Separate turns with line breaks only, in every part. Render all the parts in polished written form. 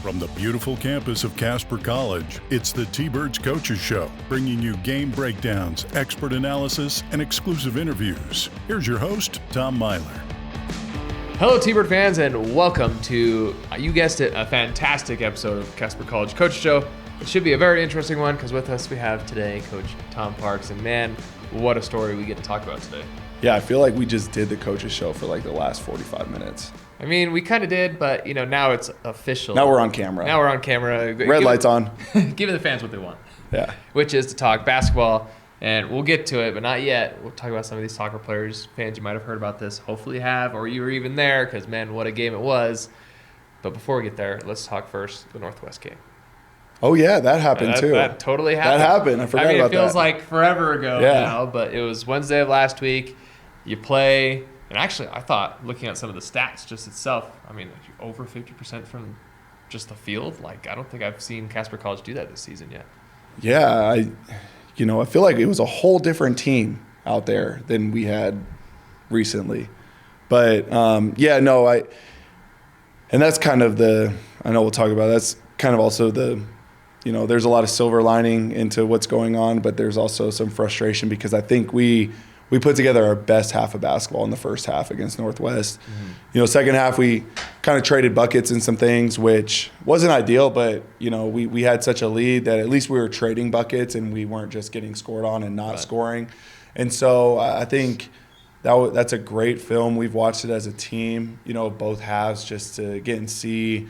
From the beautiful campus of Casper College, it's the T-Birds Coaches Show, bringing you game breakdowns, expert analysis, and exclusive interviews. Here's your host, Tom Myler.
Hello, T-Bird fans, and welcome to, you guessed it, a fantastic episode of Casper College Coaches Show. It should be a very interesting one because with us we have today Coach Tom Parks, and man, what a story we get to talk about today.
Yeah, I feel like we just did the coaches show for like the last 45 minutes.
I mean, we kind of did, but now it's official.
Now we're on camera.
Red
lights on.
Giving the fans what they want.
Yeah.
Which is to talk basketball, and we'll get to it, but not yet. We'll talk about some of these soccer players. Fans, you might have heard about this. Hopefully you have, or you were even there, because, man, what a game it was. But before we get there, let's talk first the Northwest game.
Oh, yeah, that happened too.
That totally happened.
That happened. I forgot about that.
It feels like forever ago now, but it was Wednesday of last week. You play, and actually I thought, looking at some of the stats just itself, I mean, over 50% from just the field. Like, I don't think I've seen Casper College do that this season yet.
Yeah, I feel like it was a whole different team out there than we had recently. But, and that's kind of I know we'll talk about that's kind of also there's a lot of silver lining into what's going on, but there's also some frustration because I think we put together our best half of basketball in the first half against Northwest. Mm-hmm. Second half we kind of traded buckets and some things, which wasn't ideal, but we had such a lead that at least we were trading buckets and we weren't just getting scored on and not scoring. And so I think that's a great film. We've watched it as a team, both halves, just to get and see,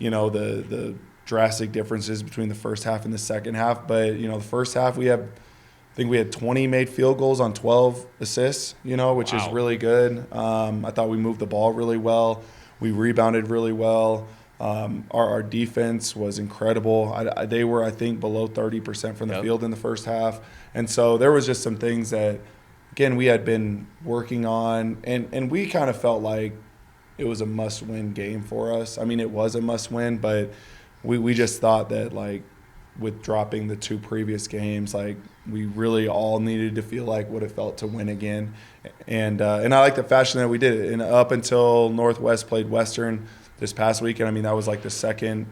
the drastic differences between the first half and the second half. But the first half I think we had 20 made field goals on 12 assists, which is really good. I thought we moved the ball really well. We rebounded really well. Our defense was incredible. They were, I think, below 30% from the field in the first half. And so there was just some things that, again, we had been working on. And we kind of felt like it was a must-win game for us. I mean, it was a must-win, but we just thought that, like, with dropping the two previous games, like, we really all needed to feel like what it felt to win again. And I like the fashion that we did it. And up until Northwest played Western this past weekend, I mean, that was like the second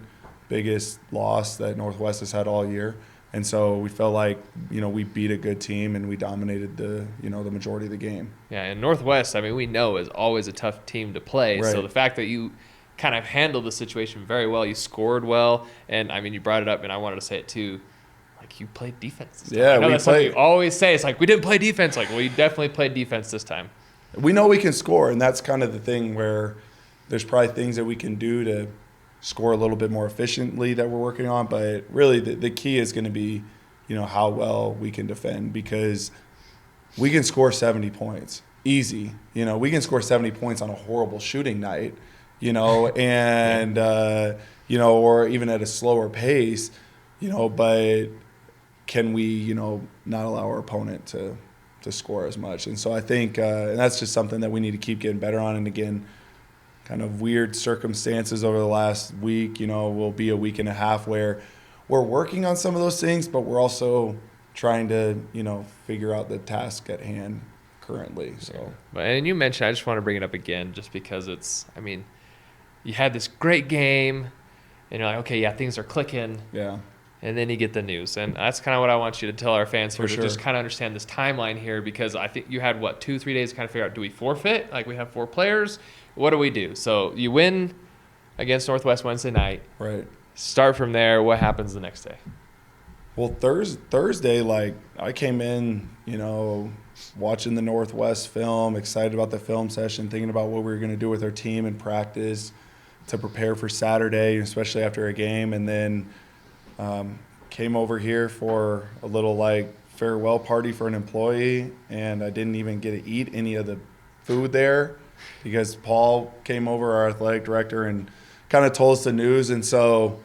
biggest loss that Northwest has had all year. And so we felt like, we beat a good team and we dominated the majority of the game. Yeah,
and Northwest, I mean, we know is always a tough team to play.
Right.
So the fact that you kind of handled the situation very well, you scored well, and I mean, you brought it up, and I wanted to say it too. Like, you played defense this time.
Yeah,
I know that's something you always say. It's like, we didn't play defense. Like, well, you definitely played defense this time.
We know we can score, and that's kind of the thing where there's probably things that we can do to score a little bit more efficiently that we're working on. But really, the key is going to be, how well we can defend, because we can score 70 points easy. We can score 70 points on a horrible shooting night, and or even at a slower pace, but can we, not allow our opponent to score as much? And so I think, and that's just something that we need to keep getting better on. And again, kind of weird circumstances over the last week, will be a week and a half where we're working on some of those things, but we're also trying to, figure out the task at hand currently. So,
and you mentioned, I just want to bring it up again, just because you had this great game, and you're like, okay, yeah, things are clicking.
Yeah.
And then you get the news. And that's kind of what I want you to tell our fans here, to just kind of understand this timeline here, because I think you had, 2-3 days to kind of figure out, do we forfeit? Like, we have 4 players. What do we do? So you win against Northwest Wednesday night.
Right.
Start from there. What happens the next day?
Well, Thursday, like, I came in, watching the Northwest film, excited about the film session, thinking about what we were going to do with our team in practice to prepare for Saturday, especially after a game. And then came over here for a little, farewell party for an employee, and I didn't even get to eat any of the food there because Paul came over, our athletic director, and kind of told us the news. And so,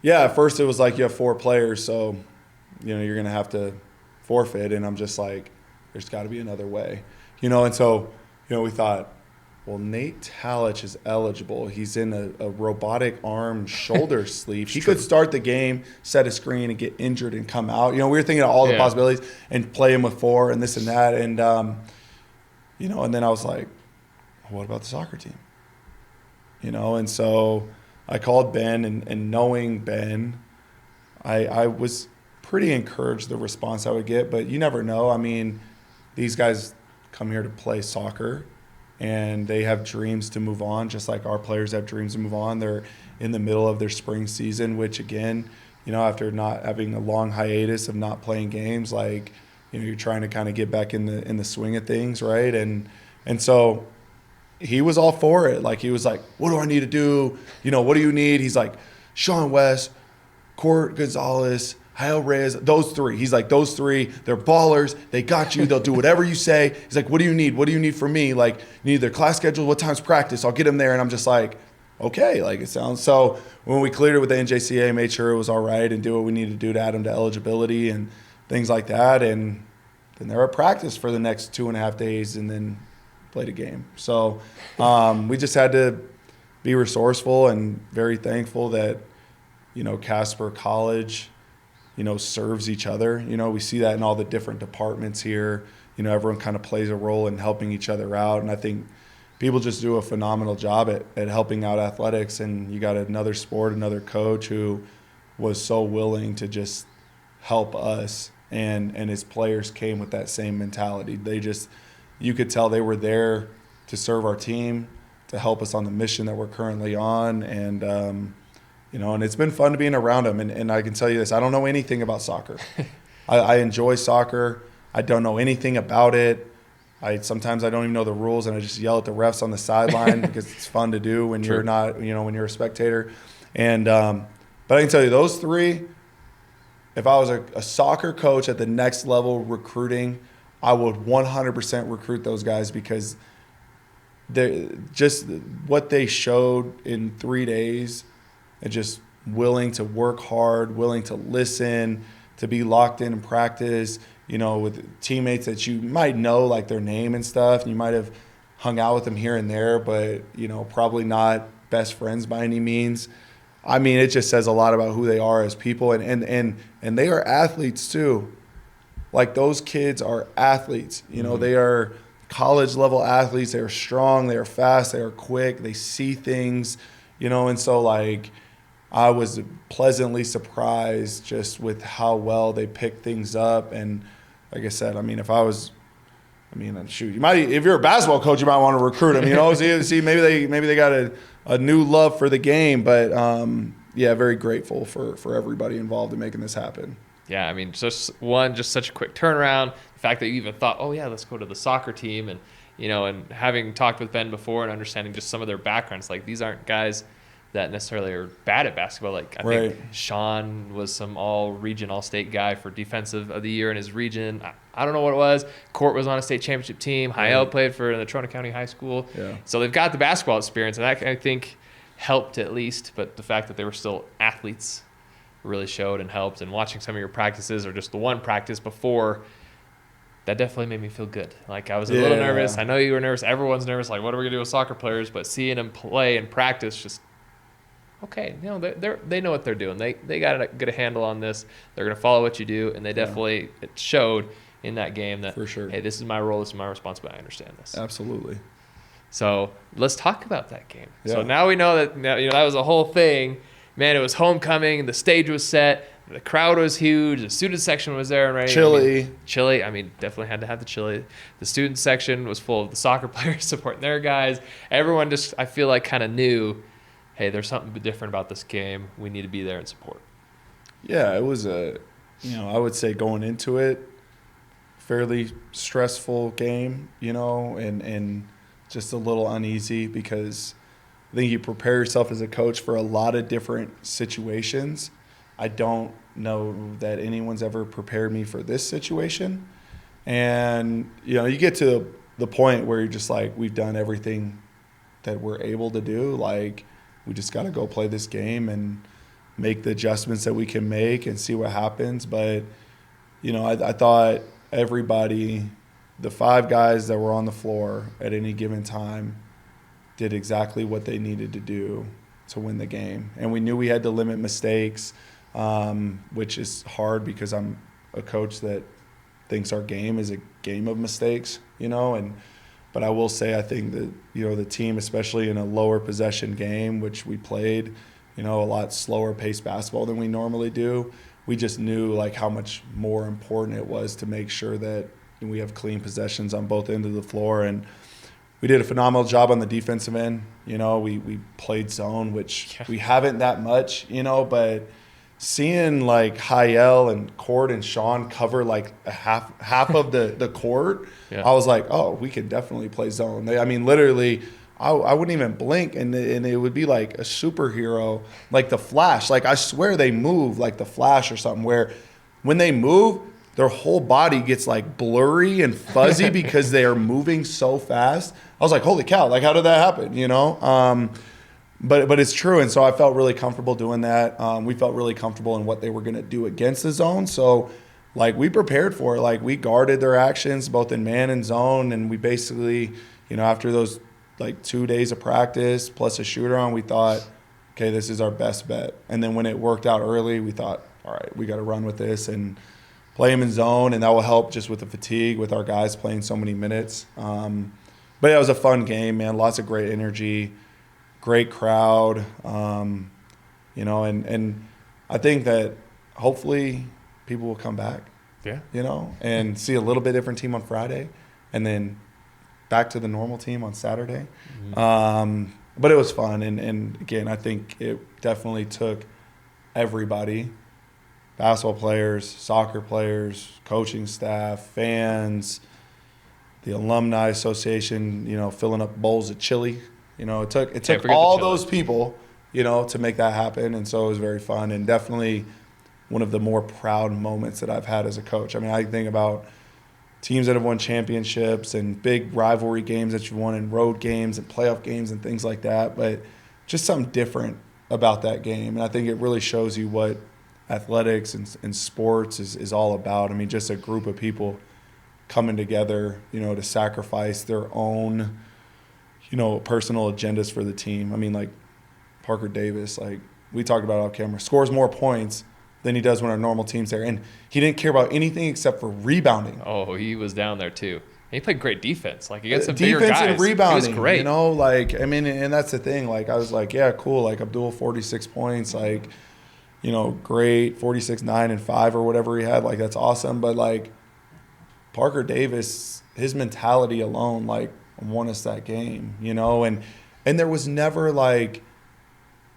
at first it was like, you have 4 players, so, you're going to have to forfeit. And I'm just like, there's got to be another way, And so, we thought, well, Nate Talich is eligible. He's in a robotic arm shoulder sleeve. He could start the game, set a screen, and get injured and come out. We were thinking of all the possibilities and play him with 4 and this and that. And, and then I was like, what about the soccer team? And so I called Ben, and knowing Ben, I was pretty encouraged the response I would get, but you never know. I mean, these guys come here to play soccer, and they have dreams to move on, just like our players have dreams to move on. They're in the middle of their spring season, which again, after not having a long hiatus of not playing games, like, you're trying to kind of get back in the swing of things, right? And so he was all for it. Like, he was like, what do I need to do? What do you need? He's like, Sean West, Court Gonzalez, Jael Reyes, those three. He's like, those three, they're ballers. They got you. They'll do whatever you say. He's like, what do you need? What do you need from me? Like, you need their class schedule? What time's practice? I'll get them there. And I'm just like, okay, like, it sounds. So when we cleared it with the NJCA, made sure it was all right and do what we needed to do to add them to eligibility and things like that. And then they're at practice for the next 2.5 days and then played a game. So we just had to be resourceful and very thankful that, Casper College, serves each other. We see that in all the different departments here. Everyone kind of plays a role in helping each other out. And I think people just do a phenomenal job at helping out athletics. And you got another sport, another coach who was so willing to just help us. And his players came with that same mentality. You could tell they were there to serve our team, to help us on the mission that we're currently on. And, and it's been fun to being around them. And I can tell you this, I don't know anything about soccer. I enjoy soccer. I don't know anything about it. Sometimes I don't even know the rules, and I just yell at the refs on the sideline because it's fun to do when you're not, when you're a spectator. And but I can tell you, those three, if I was a soccer coach at the next level recruiting, I would 100% recruit those guys because they're just what they showed in 3 days, and just willing to work hard, willing to listen, to be locked in practice, with teammates that you might know, like their name and stuff, and you might have hung out with them here and there, but, probably not best friends by any means. I mean, it just says a lot about who they are as people, and they are athletes too. Like, those kids are athletes. They are college-level athletes. They are strong. They are fast. They are quick. They see things, and so, like, I was pleasantly surprised just with how well they picked things up. And like I said, shoot, if you're a basketball coach, you might want to recruit them, see, maybe they got a new love for the game, but very grateful for everybody involved in making this happen.
Yeah, I mean, just such a quick turnaround. The fact that you even thought, oh yeah, let's go to the soccer team, and and having talked with Ben before and understanding just some of their backgrounds, like, these aren't guys that necessarily are bad at basketball. Like, I think Sean was some all-region, all-state guy for defensive of the year in his region. I don't know what it was. Court was on a state championship team. Jael played for the Trona County High School. Yeah. So they've got the basketball experience, and that, I think, helped at least. But the fact that they were still athletes really showed and helped. And watching some of your practices, or just the one practice before, that definitely made me feel good. Like, I was a little nervous. I know you were nervous. Everyone's nervous. Like, what are we going to do with soccer players? But seeing them play and practice, just, okay, they know what they're doing. They got a good handle on this. They're going to follow what you do, and they definitely it showed in that game that, for sure, hey, this is my role, this is my responsibility. I understand this.
Absolutely.
So let's talk about that game. Yeah. So now we know that that was a whole thing. Man, it was homecoming. The stage was set. The crowd was huge. The student section was there and ready. Chili. I mean, definitely had to have the chili. The student section was full of the soccer players supporting their guys. Everyone just, I feel like, kind of knew, hey, there's something different about this game. We need to be there and support.
Yeah, it was I would say going into it, fairly stressful game, and just a little uneasy because I think you prepare yourself as a coach for a lot of different situations. I don't know that anyone's ever prepared me for this situation. And, you get to the point where you're just like, we've done everything that we're able to do. Like, we just got to go play this game and make the adjustments that we can make and see what happens. But, I thought everybody, the 5 guys that were on the floor at any given time, did exactly what they needed to do to win the game. And we knew we had to limit mistakes, which is hard because I'm a coach that thinks our game is a game of mistakes, but I will say I think that, the team, especially in a lower possession game, which we played, a lot slower paced basketball than we normally do. We just knew like how much more important it was to make sure that we have clean possessions on both ends of the floor. And we did a phenomenal job on the defensive end. We played zone, which we haven't that much, but seeing like Hayel and Cord and Sean cover like half of the court, I was like, oh, we could definitely play zone. Literally, I wouldn't even blink, and it would be like a superhero, like the Flash. Like, I swear they move like the Flash or something, where when they move, their whole body gets like blurry and fuzzy because they are moving so fast. I was like, holy cow, like how did that happen, But it's true, and so I felt really comfortable doing that. We felt really comfortable in what they were going to do against the zone. So, like, we prepared for it. Like, we guarded their actions both in man and zone, and we basically, after those like 2 days of practice plus a shooter on, we thought, okay, this is our best bet. And then when it worked out early, we thought, all right, we got to run with this and play them in zone, and that will help just with the fatigue with our guys playing so many minutes. But it was a fun game, man. Lots of great energy, great crowd, and I think that hopefully people will come back, and see a little bit different team on Friday, and then back to the normal team on Saturday. But it was fun, and again, I think it definitely took everybody, basketball players, soccer players, coaching staff, fans, the alumni association, filling up bowls of chili. It took all those people, to make that happen, and so it was very fun and definitely one of the more proud moments that I've had as a coach. I think about teams that have won championships and big rivalry games that you've won and road games and playoff games and things like that, but just something different about that game. And I think it really shows you what athletics and sports is all about. Just a group of people coming together, to sacrifice their own, personal agendas for the team. Like Parker Davis, like we talked about off camera, scores more points than he does when our normal team's there. And he didn't care about anything except for rebounding.
Oh, he was down there too. He played great defense, like against some bigger guys.
Defense and rebounding,
he was great.
And that's the thing. Like, I was like, yeah, cool. Like, Abdul, 46 points, like, great, 46, 9, and 5 or whatever he had. Like, that's awesome. But, like, Parker Davis, his mentality alone, like, won us that game, And there was never, like,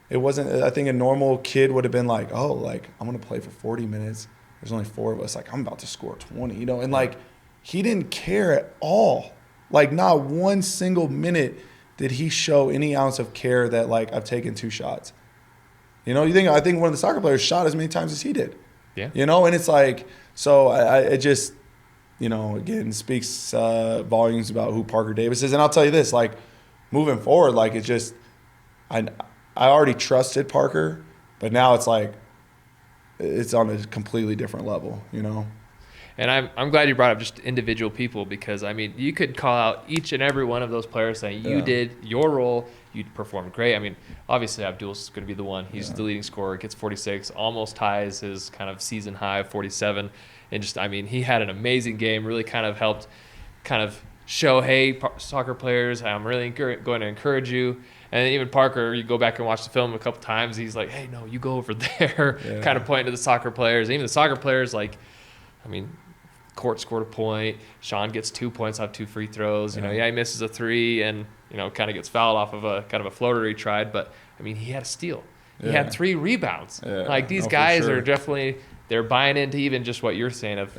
it wasn't, I think a normal kid would have been like, oh, like, I'm going to play for 40 minutes. There's only 4 of us. Like, I'm about to score 20, And, like, he didn't care at all. Like, not one single minute did he show any ounce of care that, like, I've taken 2 shots. I think one of the soccer players shot as many times as he did.
Yeah.
And it's like, so it just, again, speaks volumes about who Parker Davis is. And I'll tell you this, like, moving forward, like, it's just, I already trusted Parker, but now it's like, it's on a completely different level,
And I'm glad you brought up just individual people, because, you could call out each and every one of those players saying you did your role, you performed great. Obviously Abdul's going to be the one. He's the leading scorer, gets 46, almost ties his kind of season high of 47. And just, he had an amazing game, really kind of helped kind of show, hey, soccer players, I'm really going to encourage you. And even Parker, you go back and watch the film a couple times, he's like, hey, no, you go over there, kind of pointing to the soccer players. Even the soccer players, like, Court scored a point. Sean gets 2 points off 2 free throws. He misses a 3 and, kind of gets fouled off of a kind of a floater he tried. But, he had a steal. He had 3 rebounds. Like, these guys are definitely, they're buying into even just what you're saying of,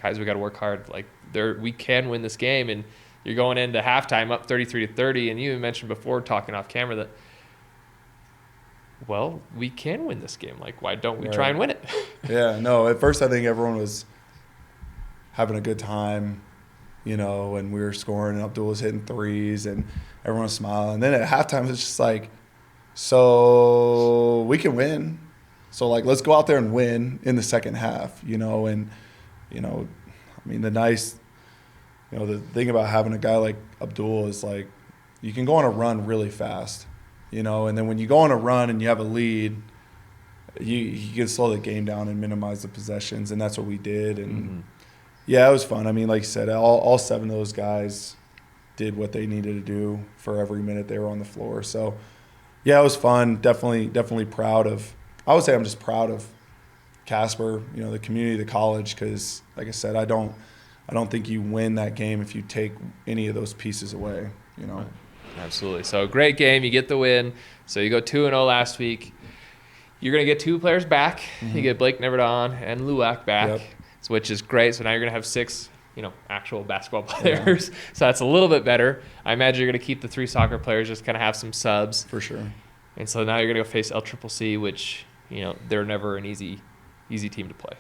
guys, we got to work hard. Like, we can win this game. And you're going into halftime up 33-30. And you even mentioned before, talking off camera, that, well, we can win this game. Like, why don't we try and win it?
At first I think everyone was having a good time, and we were scoring, and Abdul was hitting threes, and everyone was smiling. And then at halftime, it's just like, so we can win. So, like, let's go out there and win in the second half, And, the thing about having a guy like Abdul is, like, you can go on a run really fast, And then when you go on a run and you have a lead, you can slow the game down and minimize the possessions, and that's what we did. And yeah, it was fun. Like you said, all 7 of those guys did what they needed to do for every minute they were on the floor. So, Yeah, it was fun. Definitely proud of. I would say I'm just proud of Casper, the community, the college, because like I said, I don't think you win that game if you take any of those pieces away.
Right. Absolutely. So great game. You get the win. So you go 2-0 last week. You're going to get 2 players back. Mm-hmm. You get Blake Neverdon and Luak back, which is great. So now you're going to have 6, actual basketball players. Yeah. So that's a little bit better. I imagine you're going to keep the 3 soccer players, just kind of have some subs.
For sure.
And so now you're going to go face LCCC, which, they're never an easy team to play.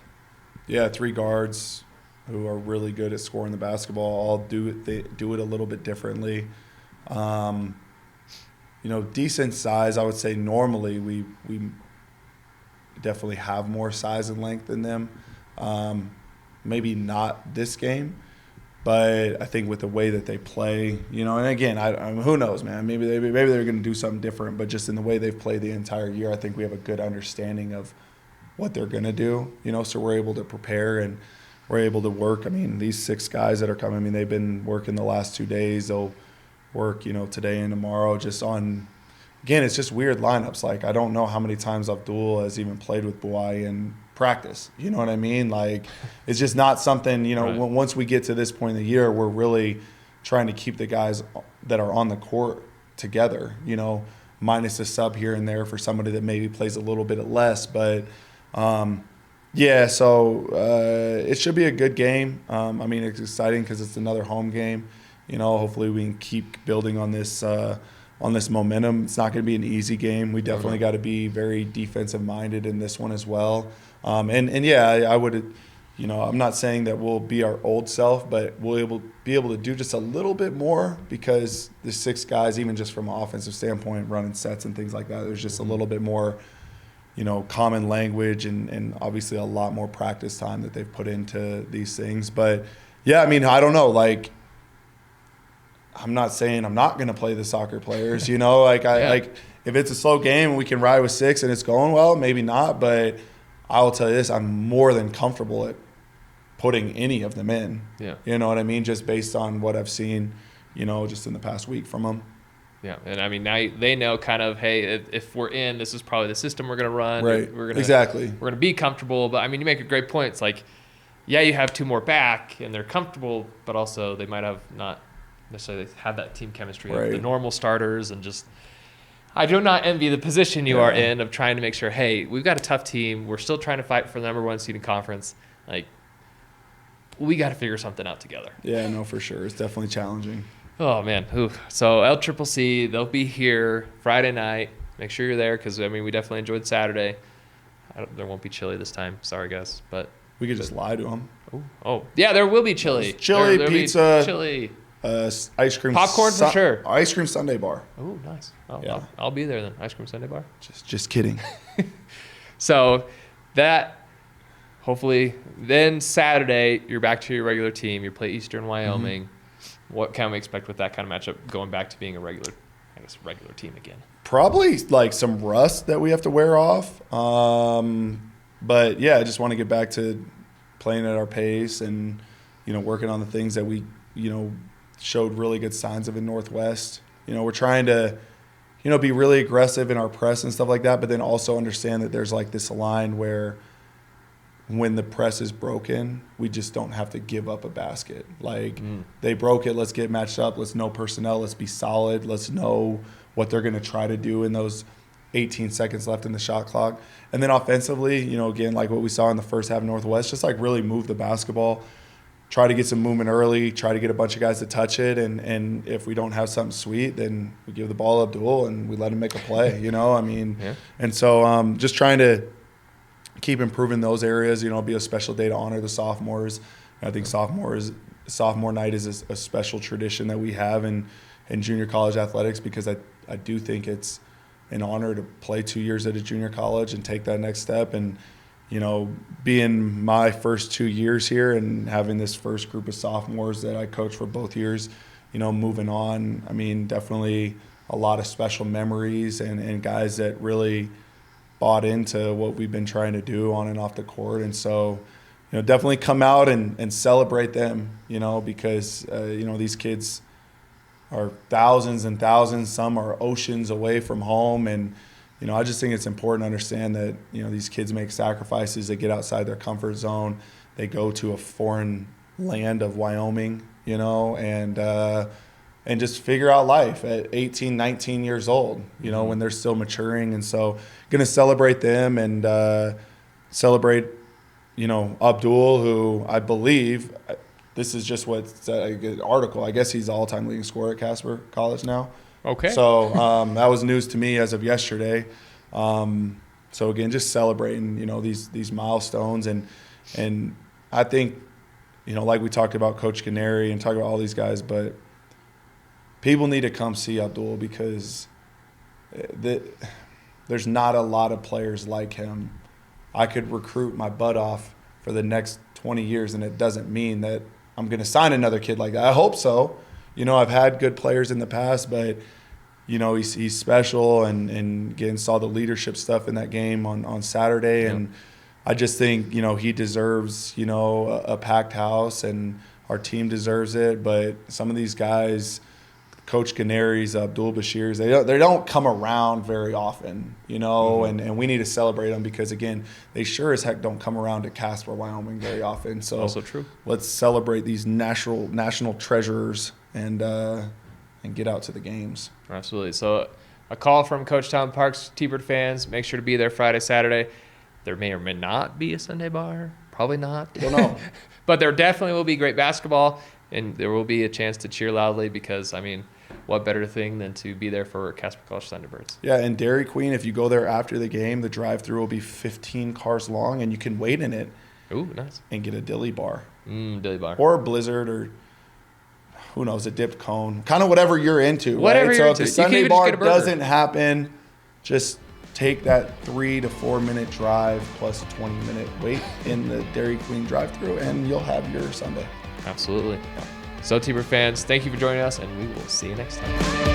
Yeah, 3 guards who are really good at scoring the basketball. All do it a little bit differently. Decent size. I would say normally we definitely have more size and length than them. Maybe not this game, but I think with the way that they play, and again, who knows, man? Maybe they're going to do something different, but just in the way they've played the entire year, I think we have a good understanding of what they're going to do. So we're able to prepare and we're able to work. I mean, these 6 guys that are coming, they've been working the last 2 days. They'll work, today and tomorrow just on. Again, it's just weird lineups. Like, I don't know how many times Abdul has even played with Buai in practice. You know what I mean? Like, it's just not something, right. Once we get to this point in the year, we're really trying to keep the guys that are on the court together, minus a sub here and there for somebody that maybe plays a little bit less. But, it should be a good game. It's exciting because it's another home game. Hopefully we can keep building on this momentum. It's not going to be an easy game. We definitely got to be very defensive minded in this one as well. I would, I'm not saying that we'll be our old self, but we'll be able to do just a little bit more because the 6 guys, even just from an offensive standpoint, running sets and things like that, there's just a little bit more, common language and obviously a lot more practice time that they've put into these things. But yeah, I don't know, like, I'm not saying I'm not going to play the soccer players, like if it's a slow game and we can ride with 6 and it's going well, maybe not. But I will tell you this, I'm more than comfortable at putting any of them in.
Yeah.
You know what I mean? Just based on what I've seen, just in the past week from them.
Yeah. And now they know kind of, hey, if we're in, this is probably the system we're going to run.
Right. Exactly.
We're going to be comfortable. But you make a great point. It's like, yeah, you have 2 more back and they're comfortable, but also they might have not necessarily have that team chemistry of the normal starters. And just, I do not envy the position you are in of trying to make sure, hey, we've got a tough team. We're still trying to fight for the number 1 seed in conference. Like, we got to figure something out together.
Yeah, no, for sure. It's definitely challenging.
Oh, man. Oof. So LCCC, they'll be here Friday night. Make sure you're there because, we definitely enjoyed Saturday. There won't be chili this time. Sorry, guys. But
we could just lie to them.
Oh, yeah, there will be chili.
Chili, pizza.
Chili.
Ice cream.
Popcorn for sure.
Ice cream sundae bar.
Oh, nice. I'll be there then. Ice cream sundae bar.
Just kidding.
So that, hopefully, then Saturday, you're back to your regular team. You play Eastern Wyoming. Mm-hmm. What can we expect with that kind of matchup going back to being a regular team again? Probably
like some rust that we have to wear off. But yeah, I just want to get back to playing at our pace and, working on the things that we, showed really good signs of in Northwest. We're trying to, be really aggressive in our press and stuff like that, but then also understand that there's like this line where when the press is broken, we just don't have to give up a basket. Like, they broke it, let's get matched up, let's know personnel, let's be solid, let's know what they're going to try to do in those 18 seconds left in the shot clock. And then offensively, again, like what we saw in the first half of Northwest, just like really move the basketball, try to get some movement early, try to get a bunch of guys to touch it, and if we don't have something sweet, then we give the ball to Abdul and we let him make a play, And so just trying to keep improving those areas, be a special day to honor the sophomores. I think sophomore night is a special tradition that we have in junior college athletics because I do think it's an honor to play 2 years at a junior college and take that next step. And, being my first 2 years here and having this first group of sophomores that I coached for both years, moving on, definitely a lot of special memories and guys that really bought into what we've been trying to do on and off the court. And so, definitely come out and celebrate them, because, these kids, are thousands and thousands. Some are oceans away from home. And, you know, I just think it's important to understand that, you know, these kids make sacrifices. They get outside their comfort zone. They go to a foreign land of Wyoming, you know, and just figure out life at 18, 19 years old, you know, when they're still maturing. And so going to celebrate them and celebrate, you know, Abdul, who I believe, this is just what's an article, I guess he's the all-time leading scorer at Casper College now.
Okay.
So that was news to me as of yesterday. So again, just celebrating, you know, these milestones. And I think, you know, like we talked about Coach Canary and talked about all these guys, but people need to come see Abdul because there's not a lot of players like him. I could recruit my butt off for the next 20 years, and it doesn't mean that I'm going to sign another kid like that. I hope so. You know, I've had good players in the past, but, you know, he's special, and again, saw the leadership stuff in that game on Saturday. And I just think, you know, he deserves, you know, a packed house, and our team deserves it. But some of these guys, Coach Canary's, Abdul Bashir's, they don't come around very often, you know, and we need to celebrate them because, again, they sure as heck don't come around to Casper, Wyoming very often. So
also true.
Let's celebrate these national treasures and get out to the games.
Absolutely. So a call from Coach Tom Parks, T-Bird fans, make sure to be there Friday, Saturday. There may or may not be a Sunday bar. Probably not.
Don't know.
But there definitely will be great basketball, and there will be a chance to cheer loudly because, I mean, what better thing than to be there for Casper College Thunderbirds?
Yeah, and Dairy Queen, if you go there after the game, the drive-through will be 15 cars long, and you can wait in it.
Ooh, nice.
And get a dilly bar.
Dilly bar.
Or a Blizzard, or who knows, a dipped cone. Kind of whatever you're into.
Whatever
right?
you're
so
into.
If the Sunday
even
bar
just get a burger.
doesn't happen, just take that 3 to 4 minute drive plus a 20-minute wait in the Dairy Queen drive-through, and you'll have your Sunday.
Absolutely. So, T-Bird fans, thank you for joining us, and we will see you next time.